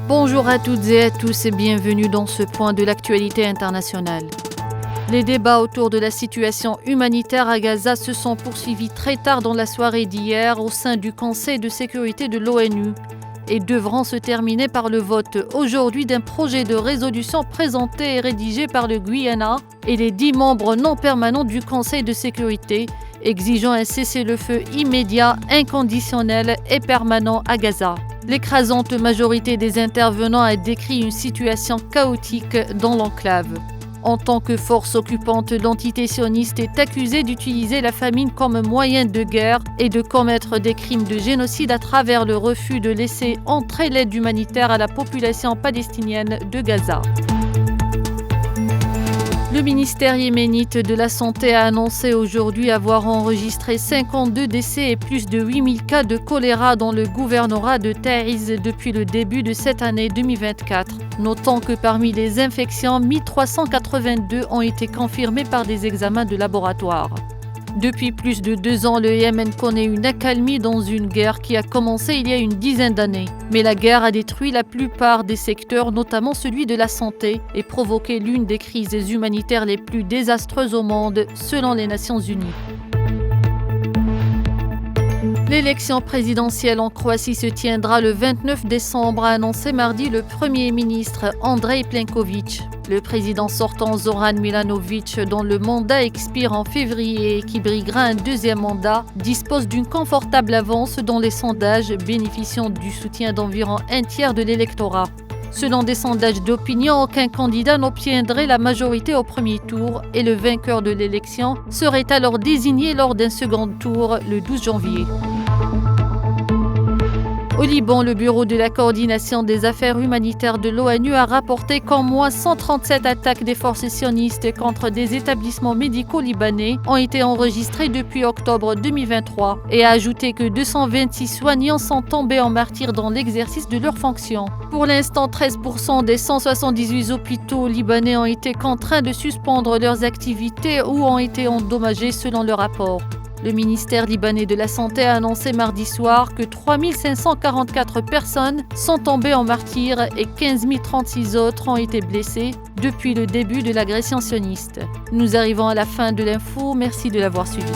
Bonjour à toutes et à tous et bienvenue dans ce point de l'actualité internationale. Les débats autour de la situation humanitaire à Gaza se sont poursuivis très tard dans la soirée d'hier au sein du Conseil de sécurité de l'ONU et devront se terminer par le vote aujourd'hui d'un projet de résolution présenté et rédigé par le Guyana et les 10 membres non permanents du Conseil de sécurité, exigeant un cessez-le-feu immédiat, inconditionnel et permanent à Gaza. L'écrasante majorité des intervenants a décrit une situation chaotique dans l'enclave. En tant que force occupante, l'entité sioniste est accusée d'utiliser la famine comme moyen de guerre et de commettre des crimes de génocide à travers le refus de laisser entrer l'aide humanitaire à la population palestinienne de Gaza. Le ministère yéménite de la Santé a annoncé aujourd'hui avoir enregistré 52 décès et plus de 8000 cas de choléra dans le gouvernorat de Taïz depuis le début de cette année 2024, notant que parmi les infections, 1382 ont été confirmées par des examens de laboratoire. Depuis plus de 2 ans, le Yémen connaît une accalmie dans une guerre qui a commencé il y a une dizaine d'années. Mais la guerre a détruit la plupart des secteurs, notamment celui de la santé, et provoqué l'une des crises humanitaires les plus désastreuses au monde, selon les Nations Unies. L'élection présidentielle en Croatie se tiendra le 29 décembre, a annoncé mardi le Premier ministre Andrej Plenković. Le président sortant Zoran Milanović, dont le mandat expire en février et qui briguera un deuxième mandat, dispose d'une confortable avance dans les sondages, bénéficiant du soutien d'environ un tiers de l'électorat. Selon des sondages d'opinion, aucun candidat n'obtiendrait la majorité au premier tour et le vainqueur de l'élection serait alors désigné lors d'un second tour le 12 janvier. Au Liban, le Bureau de la coordination des affaires humanitaires de l'ONU a rapporté qu'en moins 137 attaques des forces sionistes contre des établissements médicaux libanais ont été enregistrées depuis octobre 2023 et a ajouté que 226 soignants sont tombés en martyrs dans l'exercice de leurs fonctions. Pour l'instant, 13% des 178 hôpitaux libanais ont été contraints de suspendre leurs activités ou ont été endommagés selon le rapport. Le ministère libanais de la Santé a annoncé mardi soir que 3544 personnes sont tombées en martyrs et 15 036 autres ont été blessées depuis le début de l'agression sioniste. Nous arrivons à la fin de l'info, merci de l'avoir suivi.